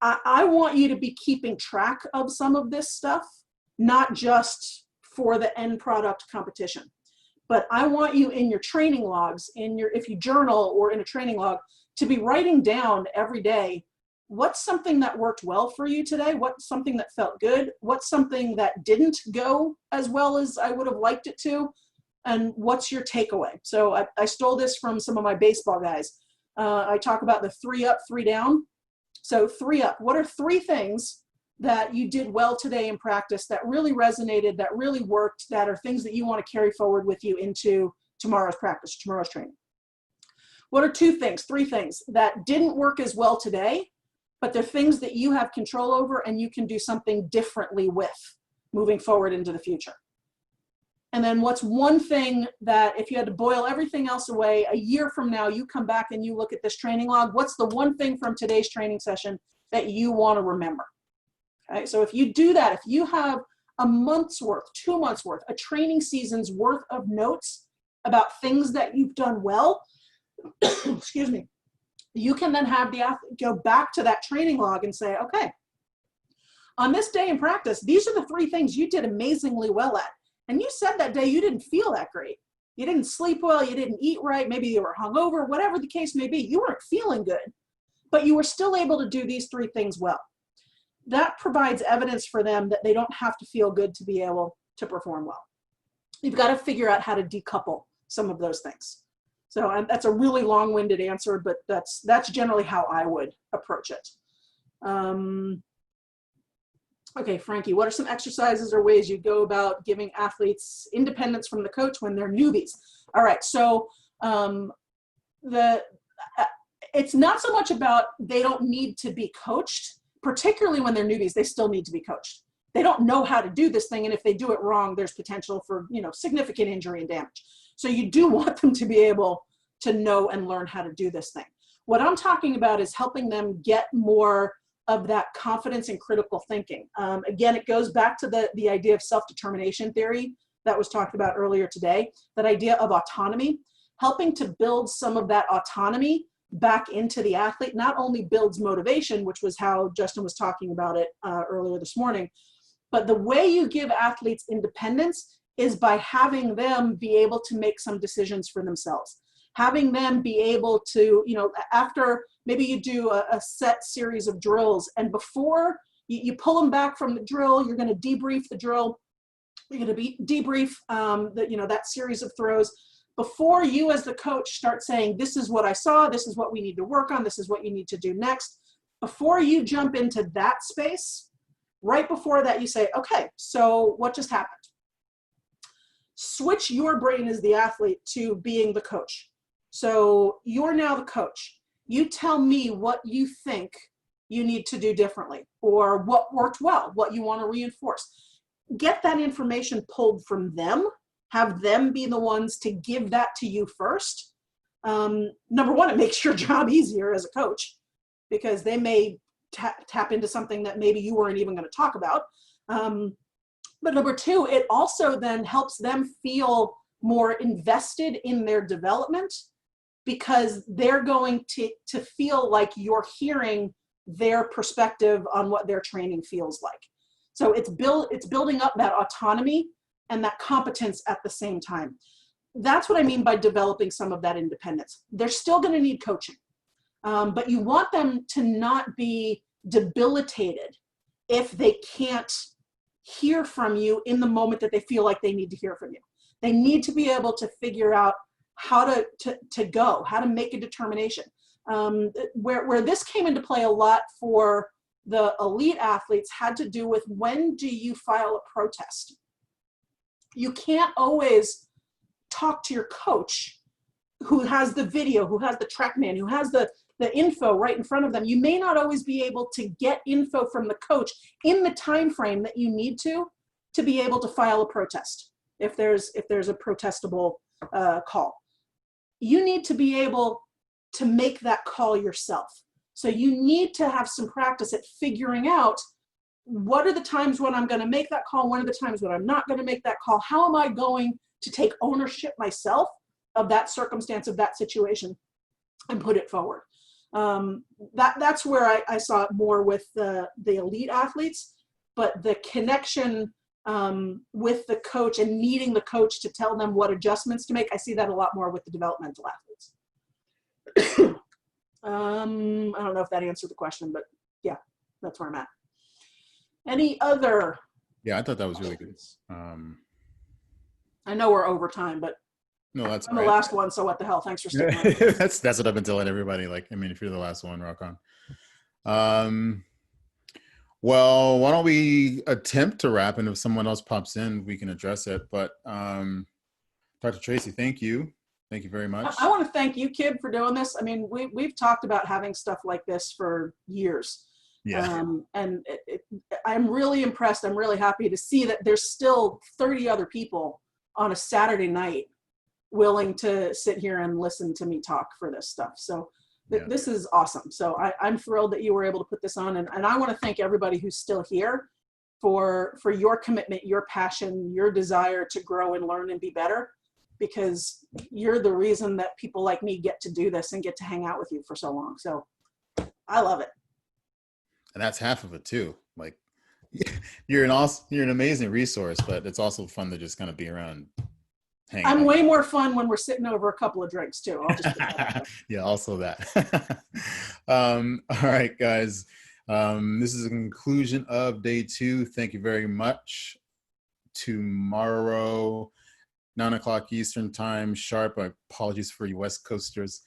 S2: I want you to be keeping track of some of this stuff, not just for the end product competition, but I want you in your training logs, if you journal or in a training log, to be writing down every day, what's something that worked well for you today? What's something that felt good? What's something that didn't go as well as I would have liked it to? And what's your takeaway? So I stole this from some of my baseball guys. I talk about the 3 up, 3 down. So 3 up, what are 3 things that you did well today in practice that really resonated, that really worked, that are things that you want to carry forward with you into tomorrow's practice, tomorrow's training? What are 2 things, 3 things that didn't work as well today, but they're things that you have control over and you can do something differently with moving forward into the future? And then what's 1 thing that if you had to boil everything else away, a year from now, you come back and you look at this training log, what's the 1 thing from today's training session that you want to remember? Okay, so if you do that, if you have a month's worth, 2 months worth, a training season's worth of notes about things that you've done well, excuse me, you can then have the athlete go back to that training log and say, okay, on this day in practice, these are the 3 things you did amazingly well at. And you said that day you didn't feel that great. You didn't sleep well, you didn't eat right, maybe you were hungover, whatever the case may be. You weren't feeling good, but you were still able to do these 3 things well. That provides evidence for them that they don't have to feel good to be able to perform well. You've got to figure out how to decouple some of those things. So that's a really long-winded answer, but that's generally how I would approach it. Okay, Frankie, what are some exercises or ways you go about giving athletes independence from the coach when they're newbies? All right, so it's not so much about they don't need to be coached, particularly when they're newbies. They still need to be coached. They don't know how to do this thing, and if they do it wrong, there's potential for, you know, significant injury and damage. So you do want them to be able to know and learn how to do this thing. What I'm talking about is helping them get more of that confidence and critical thinking. Again, it goes back to the idea of self-determination theory that was talked about earlier today, that idea of autonomy, helping to build some of that autonomy back into the athlete, not only builds motivation, which was how Justin was talking about it earlier this morning, but the way you give athletes independence is by having them be able to make some decisions for themselves. Having them be able to, after maybe you do a set series of drills, and before you pull them back from the drill, you're going to debrief the drill. You're going to debrief that series of throws. Before you as the coach start saying, this is what I saw, this is what we need to work on, this is what you need to do next. Before you jump into that space, right before that you say, okay, so what just happened? Switch your brain as the athlete to being the coach. So you're now the coach. You tell me what you think you need to do differently, or what worked well, what you want to reinforce. Get that information pulled from them. Have them be the ones to give that to you first. Number one, it makes your job easier as a coach, because they may tap into something that maybe you weren't even going to talk about. But number two, it also then helps them feel more invested in their development, because they're going to feel like you're hearing their perspective on what their training feels like. So it's building up that autonomy and that competence at the same time. That's what I mean by developing some of that independence. They're still going to need coaching, but you want them to not be debilitated if they can't hear from you in the moment that they feel like they need to hear from you. They need to be able to figure out how to go, how to make a determination. Where this came into play a lot for the elite athletes had to do with, when do you file a protest? You can't always talk to your coach who has the video, who has the TrackMan, who has the info right in front of them. You may not always be able to get info from the coach in the time frame that you need to be able to file a protest if there's a protestable call. You need to be able to make that call yourself. So you need to have some practice at figuring out, what are the times when I'm going to make that call? When are the times when I'm not going to make that call? How am I going to take ownership myself of that circumstance, of that situation, and put it forward? That's where I saw it more with the elite athletes, but the connection with the coach and needing the coach to tell them what adjustments to make, I see that a lot more with the developmental athletes. I don't know if that answered the question, but yeah, that's where I'm at. Any other?
S1: Yeah, I thought that was really good.
S2: I know we're over time, but
S1: No, that's
S2: I'm
S1: right.
S2: the last one, so what the hell? Thanks for sticking with me.
S1: That's what I've been telling everybody. Like, I mean, if you're the last one, rock on. Well, why don't we attempt to wrap, and if someone else pops in, we can address it. But Dr. Traci, thank you. Thank you very much.
S2: I want to thank you, Kid, for doing this. I mean, we've talked about having stuff like this for years.
S1: Yeah.
S2: And I'm really impressed. I'm really happy to see that there's still 30 other people on a Saturday night willing to sit here and listen to me talk for this stuff. So this is awesome. So I'm thrilled that you were able to put this on. And I want to thank everybody who's still here for your commitment, your passion, your desire to grow and learn and be better, because you're the reason that people like me get to do this and get to hang out with you for so long. So I love it.
S1: And that's half of it too. Like, you're an amazing resource, but it's also fun to just kind of be around.
S2: I'm way more fun when we're sitting over a couple of drinks too. I'll just
S1: yeah, also that. All right, guys. This is a conclusion of day 2. Thank you very much. Tomorrow, 9 o'clock Eastern time sharp. Apologies for you West Coasters.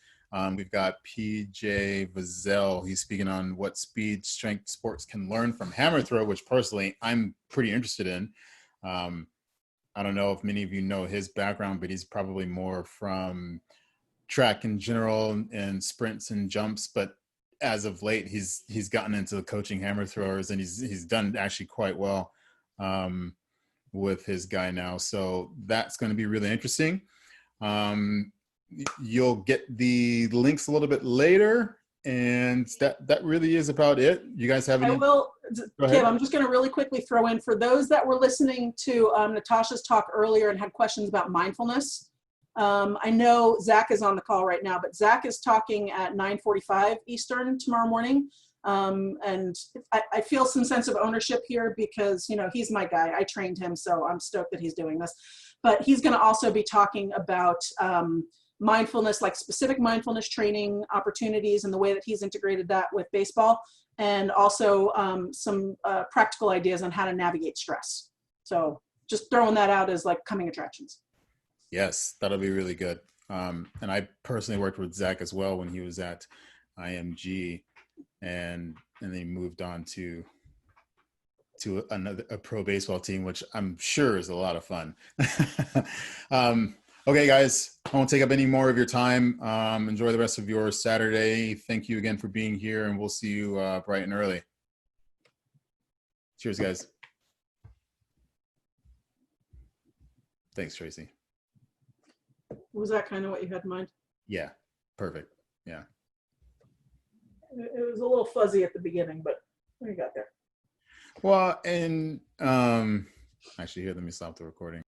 S1: We've got PJ Vazell. He's speaking on what speed strength sports can learn from hammer throw, which personally I'm pretty interested in. I don't know if many of you know his background, but he's probably more from track in general and sprints and jumps. But as of late, he's gotten into coaching hammer throwers, and he's done actually quite well with his guy now. So that's going to be really interesting. You'll get the links a little bit later And that really is about it. You guys have
S2: I
S1: any?
S2: will,
S1: Go ahead.
S2: Kim, I'm just going to really quickly throw in for those that were listening to Natasha's talk earlier and had questions about mindfulness. I know Zach is on the call right now, but Zach is talking at 9:45 Eastern tomorrow morning. And I feel some sense of ownership here because, you know, he's my guy. I trained him, so I'm stoked that he's doing this. But he's going to also be talking about mindfulness, like specific mindfulness training opportunities and the way that he's integrated that with baseball, and also some practical ideas on how to navigate stress. So just throwing that out as like coming attractions.
S1: Yes, that'll be really good. And I personally worked with Zach as well when he was at IMG, and then he moved on to a pro baseball team, which I'm sure is a lot of fun. Okay, guys, I won't take up any more of your time. Enjoy the rest of your Saturday. Thank you again for being here, and we'll see you bright and early. Cheers, guys. Thanks, Tracy.
S2: Was that kind of what you had in mind?
S1: Yeah, perfect. Yeah.
S2: It was a little fuzzy at the beginning, but we got there.
S1: Well, and actually, here, let me stop the recording.